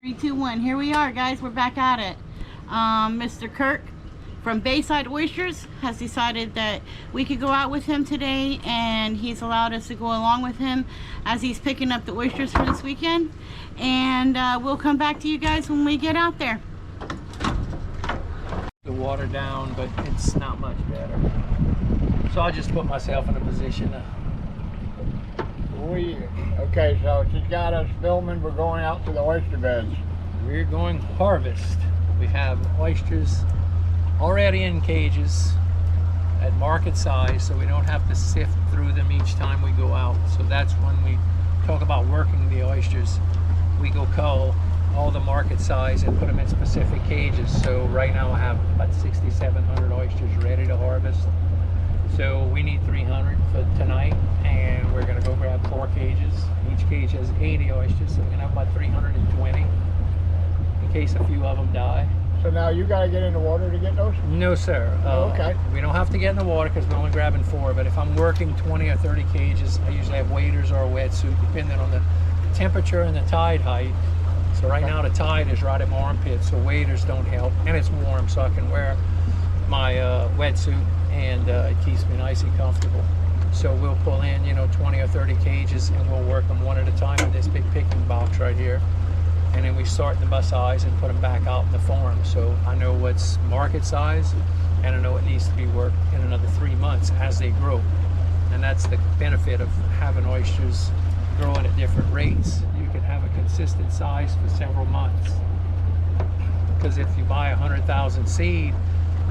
3, 2, 1. Here we are, guys. We're back at it. Mr. Kirk from Bayside Oysters has decided that we could go out with him today, and he's allowed us to go along with him as he's picking up the oysters for this weekend. And we'll come back to you guys when we get out there. The water down, but it's not much better. So I just put myself in a position to... Okay, so she's got us filming. We're going out to the oyster beds. We're going harvest. We have oysters already in cages at market size, so we don't have to sift through them each time we go out. So that's when we talk about working the oysters. We go cull all the market size and put them in specific cages. So right now I have about 6,700 oysters ready to harvest. So we need 300 for tonight, and we're going to go grab 4 cages. Each cage has 80 oysters, so we're going to have about 320 in case a few of them die. So now you got to get in the water to get those? No, sir. Okay. We don't have to get in the water because we're only grabbing 4, but if I'm working 20 or 30 cages, I usually have waders or a wetsuit depending on the temperature and the tide height. So right now the tide is right at my armpit, so waders don't help, and it's warm, so I can wear my wetsuit, and it keeps me nice and comfortable. So we'll pull in, 20 or 30 cages, and we'll work them one at a time in this big picking box right here. And then we sort them by size and put them back out in the farm. So I know what's market size, and I know it needs to be worked in another 3 months as they grow. And that's the benefit of having oysters growing at different rates. You can have a consistent size for several months. Because if you buy 100,000 seed,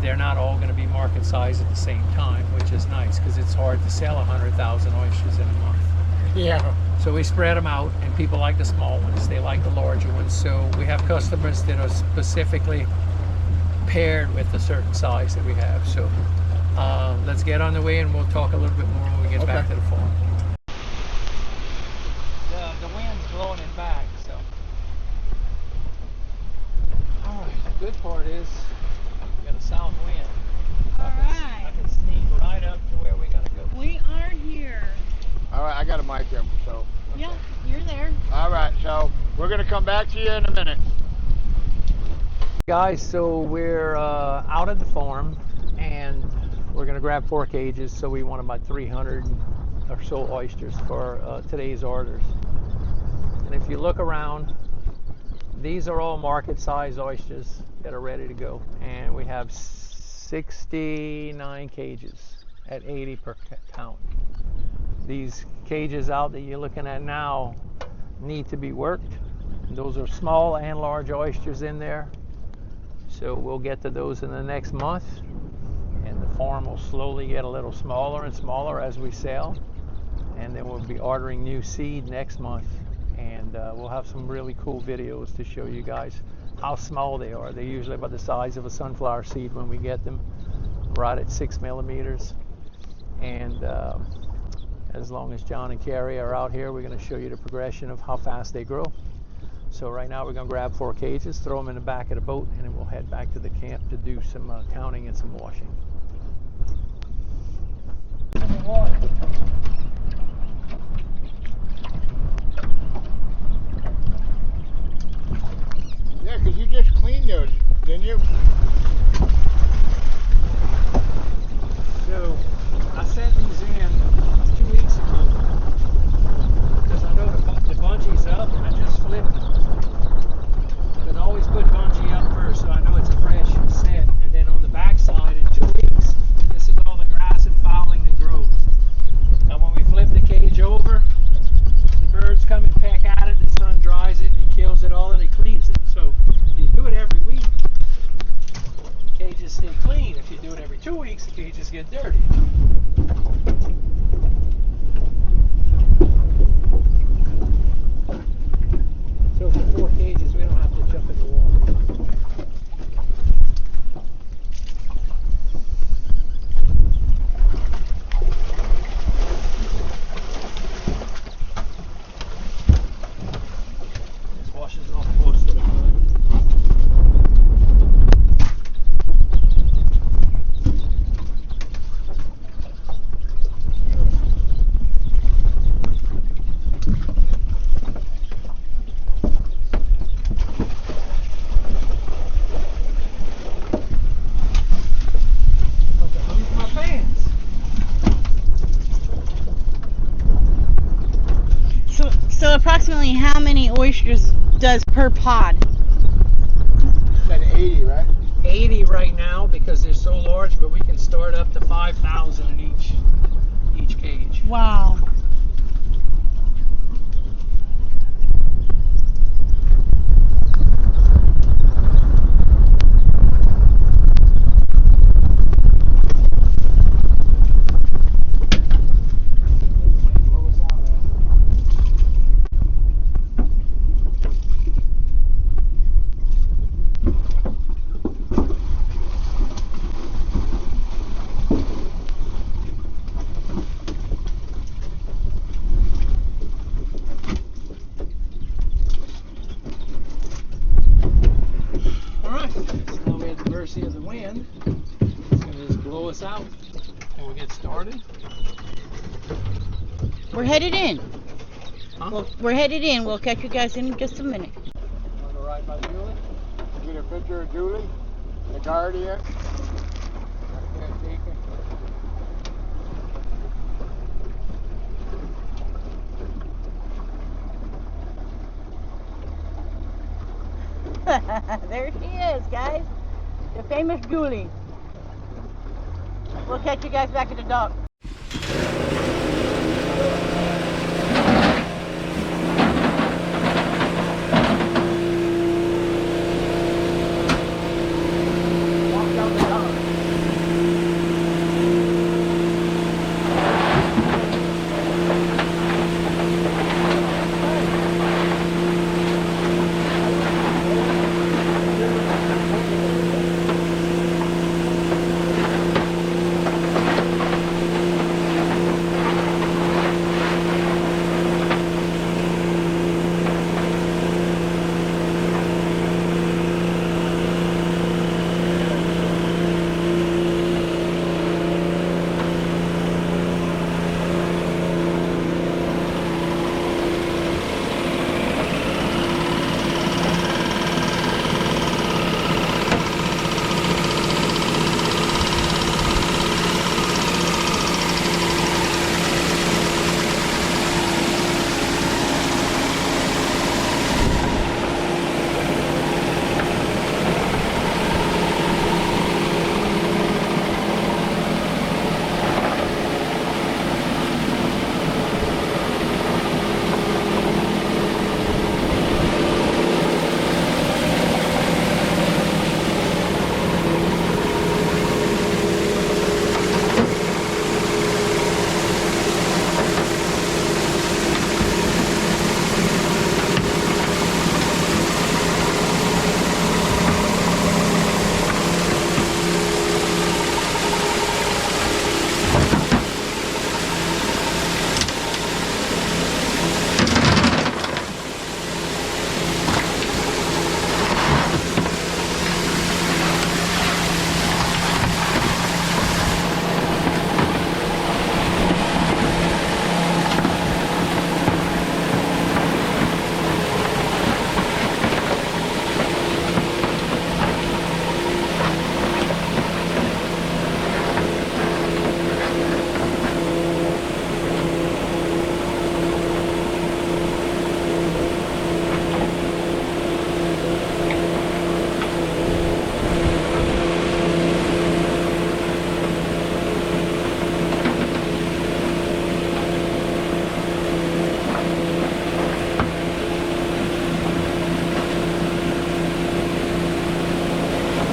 they're not all going to be market size at the same time, which is nice because it's hard to sell 100,000 oysters in a month. Yeah. So we spread them out, and people like the small ones. They like the larger ones. So we have customers that are specifically paired with a certain size that we have. So let's get on the way, and we'll talk a little bit more when we get back to the farm. The wind's blowing it back, so. All right, the good part is we got a south wind. All right. I can sneak right up to where we gotta go. We are here. All right, I got a mic here, so. Yeah, you're there. All right, so we're going to come back to you in a minute. Guys, so we're out at the farm, and we're going to grab 4 cages, so we want about 300 or so oysters for today's orders. And if you look around, these are all market size oysters that are ready to go, and we have 69 cages at 80 per count. These cages out that you're looking at now need to be worked. Those are small and large oysters in there. So we'll get to those in the next month, and the farm will slowly get a little smaller and smaller as we sell. And then we'll be ordering new seed next month, and we'll have some really cool videos to show you guys how small they are. They're usually about the size of a sunflower seed when we get them, right at 6 millimeters. And as long as John and Carrie are out here, we're going to show you the progression of how fast they grow. So right now we're going to grab 4 cages, throw them in the back of the boat, and then we'll head back to the camp to do some counting and some washing. Yeah, because you just cleaned those, didn't you? So I sent these in 2 weeks ago because I know the bungee's up, and I just flipped it. But always put bungee up first, so I know it's a fresh set. And then on the back side, in 2 weeks, this is all the grass and fouling that grows. Now when we flip the cage over, the birds come and peck at it, the sun dries it, and it kills it all, and it cleans it. So if you do it every week, the cages stay clean. If you do it every 2 weeks, the cages get dirty. So for 4 cages, we don't have to jump in the water. This washes off most of the mud. approximately how many oysters does per pod? You said 80, right? 80 right now because they're so large, but we can start up to 5,000 in each cage. Wow. Of the wind, it's going to just blow us out and we'll get started. We're headed in. Huh? Well, we're headed in. We'll catch you guys in just a minute. Want to go right by Julie? Get a picture of Julie, the guardian. I can't take it. There she is, guys. The famous Julie. We'll catch you guys back at the dock. Walk down the dock.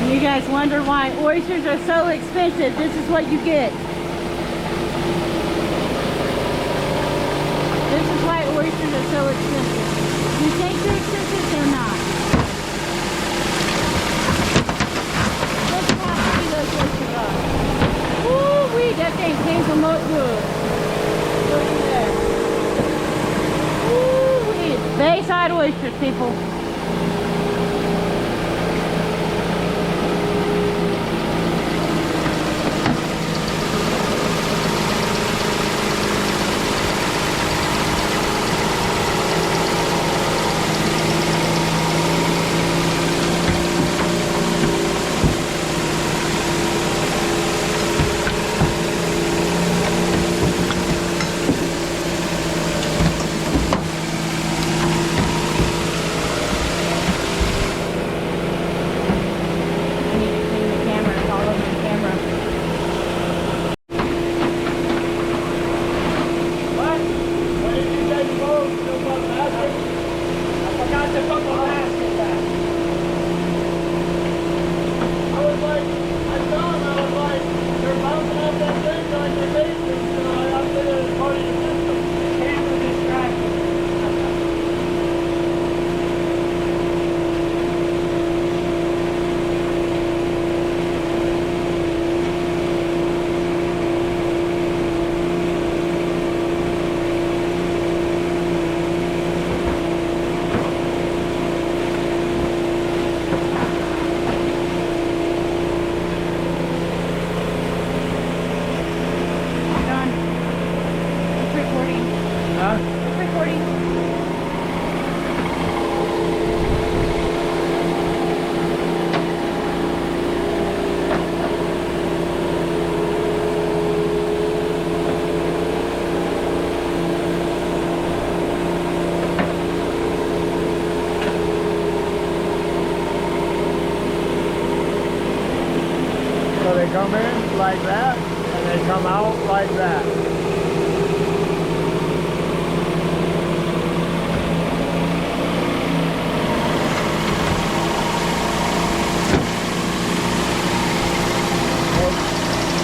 You guys wonder why oysters are so expensive. This is what you get. This is why oysters are so expensive. You think they're expensive? They're not. Look at how pretty those oysters are. Woo-wee, that thing came from Oakwood. Look at that. Woo-wee, Bayside Oysters, people. They come in like that, and they come out like that.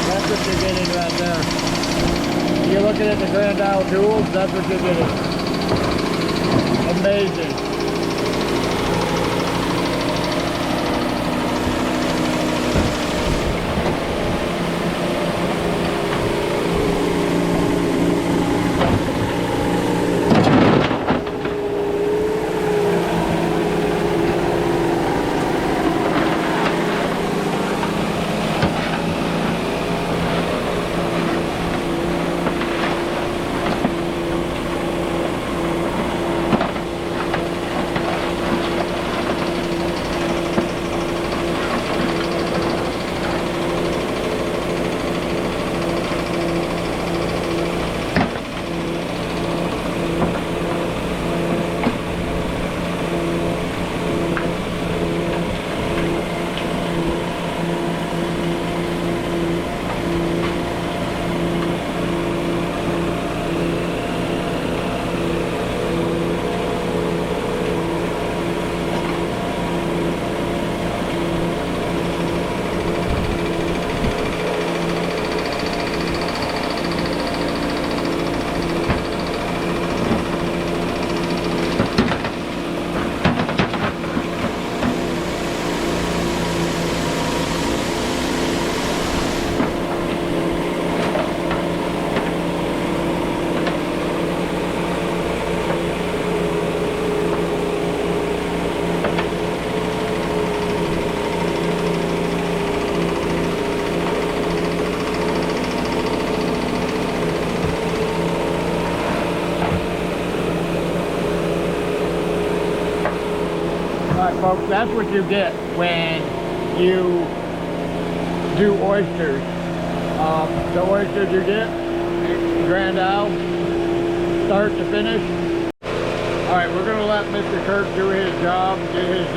That's what you're getting right there. You're looking at the Grand Isle Duels, that's what you're getting. Amazing. Folks, that's what you get when you do oysters. The oysters you get, Grand Isle, start to finish. Alright, we're going to let Mr. Kirk do his job, get his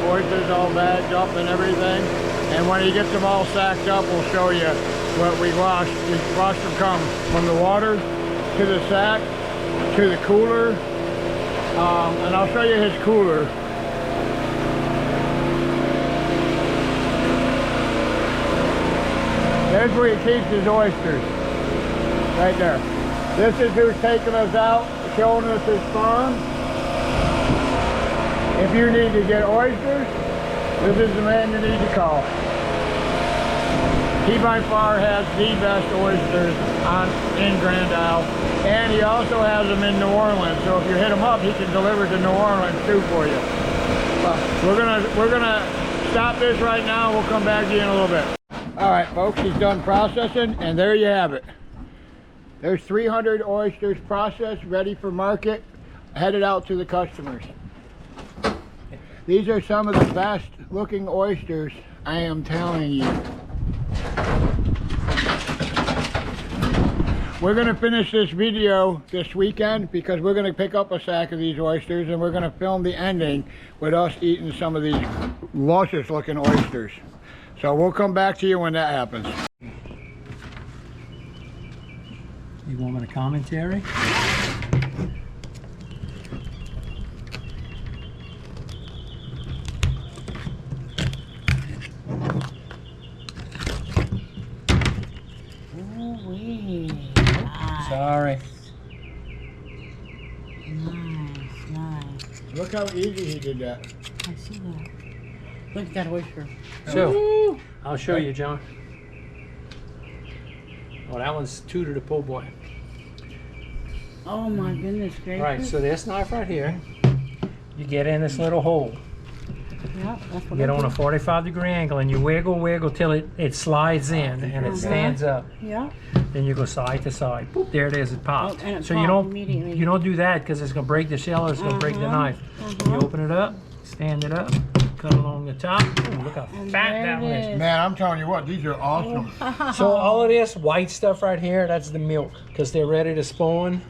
oysters all bagged up and everything. And when he gets them all sacked up, we'll show you what we wash. We wash them from the water to the sack to the cooler. And I'll show you his cooler. There's where he keeps his oysters, right there. This is who's taking us out, showing us his farm. If you need to get oysters, this is the man you need to call. He by far has the best oysters in Grand Isle, and he also has them in New Orleans. So if you hit him up, he can deliver to New Orleans too for you. We're gonna stop this right now. We'll come back to you in a little bit. All right, folks, he's done processing, and there you have it. There's 300 oysters processed, ready for market, headed out to the customers. These are some of the best looking oysters, I am telling you. We're gonna finish this video this weekend because we're gonna pick up a sack of these oysters and we're gonna film the ending with us eating some of these luscious looking oysters. So we'll come back to you when that happens. You want me to commentary? Ooh-wee. Nice. Sorry. Nice, nice. Look how easy he did that. I see that. Look at that oyster. So, Ooh. I'll show you, John. Oh, that one's 2 to the pull boy. Oh my goodness gracious. All right, so this knife right here, you get in this little hole. Yep, that's what Get I on a do. 45-degree angle and you wiggle till it slides in and it stands up. Yeah. Then you go side to side. Boop, there it is, it popped. Oh, and it so popped immediately. you don't do that because it's gonna break the shell or it's gonna break the knife. You open it up, stand it up, cut along the top. Ooh, look how And fat there that one it is. is. Man, I'm telling you what, these are awesome. So all of this white stuff right here, that's the milk because they're ready to spawn.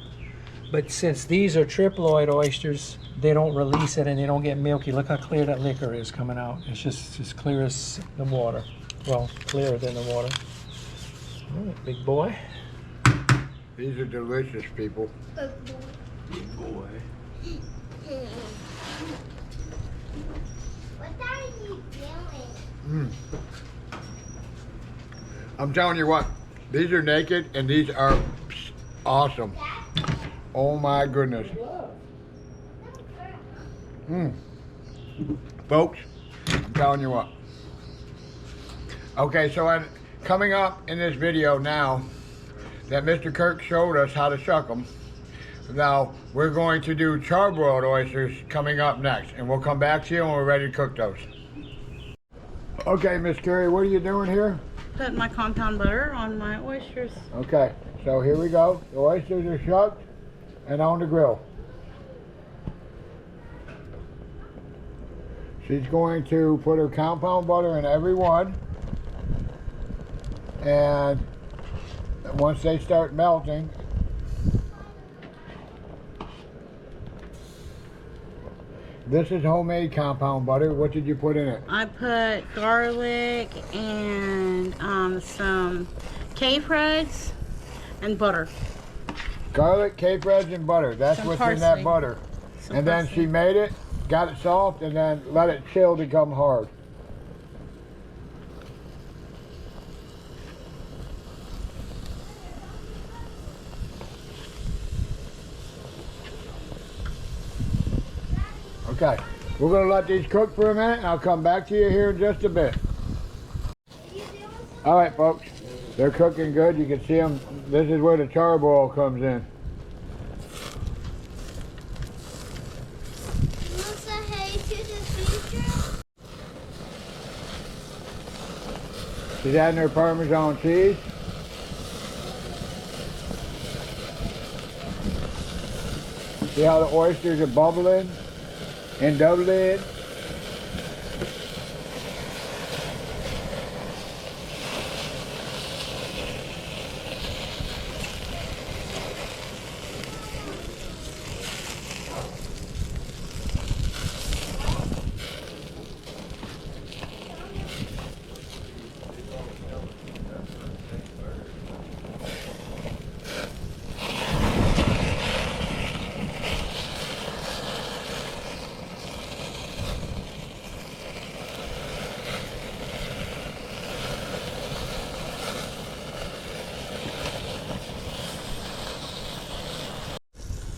But since these are triploid oysters, they don't release it and they don't get milky. Look how clear that liquor is coming out. It's just as clear as the water. Well, clearer than the water. All right, big boy. These are delicious, people. Big boy. What are you doing? I'm telling you what, these are naked and these are awesome. Oh my goodness. Folks, I'm telling you what. Okay, so coming up in this video now that Mr. Kirk showed us how to shuck them. Now we're going to do charbroiled oysters coming up next, and we'll come back to you when we're ready to cook those. Okay, Miss Carrie, what are you doing here? Put my compound butter on my oysters. Okay, so here we go. The oysters are shucked and on the grill. She's going to put her compound butter in every one. And once they start melting, this is homemade compound butter. What did you put in it? I put garlic and some capers and butter. Garlic, capers, and butter. That's Some what's parsley. in that butter. Some And then parsley. she made it, got it soft, and then let it chill to become hard. Okay, we're gonna let these cook for a minute, and I'll come back to you here in just a bit. All right, folks, they're cooking good. You can see them. This is where the charbroil comes in. You want to say hey to the future? She's adding her Parmesan cheese. See how the oysters are bubbling and doubling?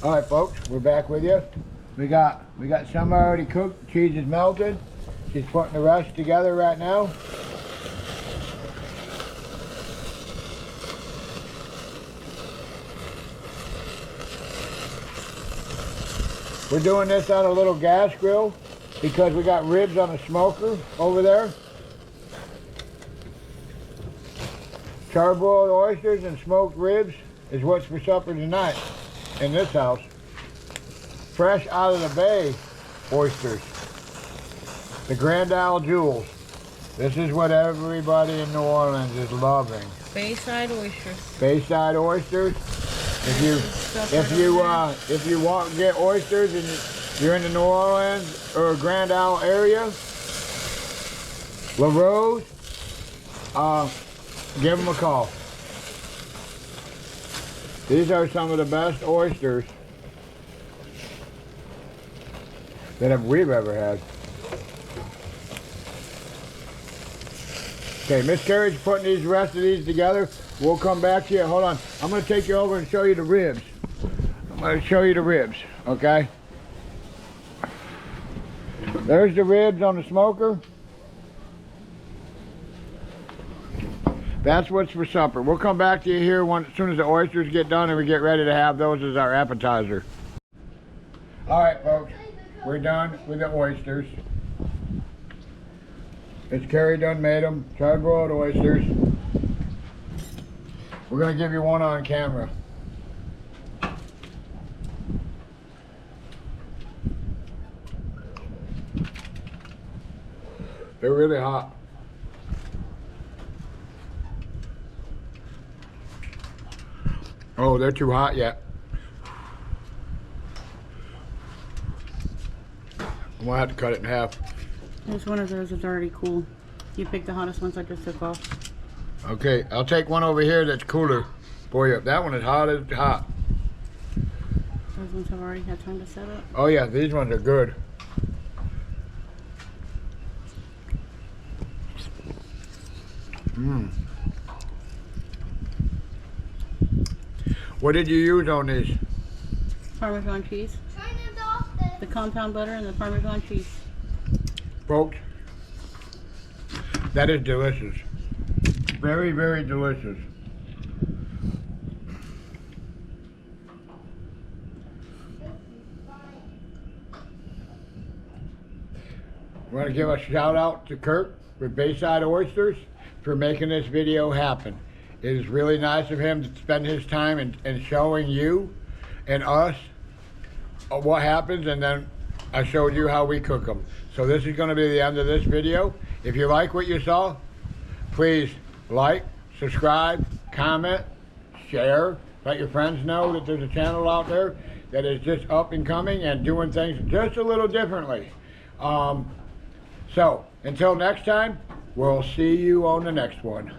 All right, folks, we're back with you. We got some already cooked. Cheese is melted. She's putting the rest together right now. We're doing this on a little gas grill because we got ribs on the smoker over there. Charbroiled oysters and smoked ribs is what's for supper tonight in this house. Fresh out of the bay oysters. The Grand Isle Jewels. This is what everybody in New Orleans is loving. Bayside Oysters. Bayside Oysters. If you want to get oysters and you're in the New Orleans or Grand Isle area, La Rose, give them a call. These are some of the best oysters that we've ever had. Okay, Miss Carrie's putting the rest of these together. We'll come back to you. Hold on. I'm going to take you over and show you the ribs. I'm going to show you the ribs, okay? There's the ribs on the smoker. That's what's for supper. We'll come back to you here as soon as the oysters get done and we get ready to have those as our appetizer. All right, folks, we're done with the oysters. It's Carrie done made them, charbroiled oysters. We're gonna give you one on camera. They're really hot. Oh, they're too hot yet. I'm gonna have to cut it in half. There's one of those that's already cool. You picked the hottest ones I just took off. Okay, I'll take one over here that's cooler for you. That one is hot as hot. Those ones have already had time to set up. Oh yeah, these ones are good. Mmm. What did you use on these? Parmesan cheese. Trying to off this. The compound butter and the Parmesan cheese. Folks, that is delicious. Very, very delicious. I want to give a shout out to Kirk with Bayside Oysters for making this video happen. It is really nice of him to spend his time in showing you and us what happens, and then I showed you how we cook them. So this is going to be the end of this video. If you like what you saw, please like, subscribe, comment, share, let your friends know that there's a channel out there that is just up and coming and doing things just a little differently. So until next time, we'll see you on the next one.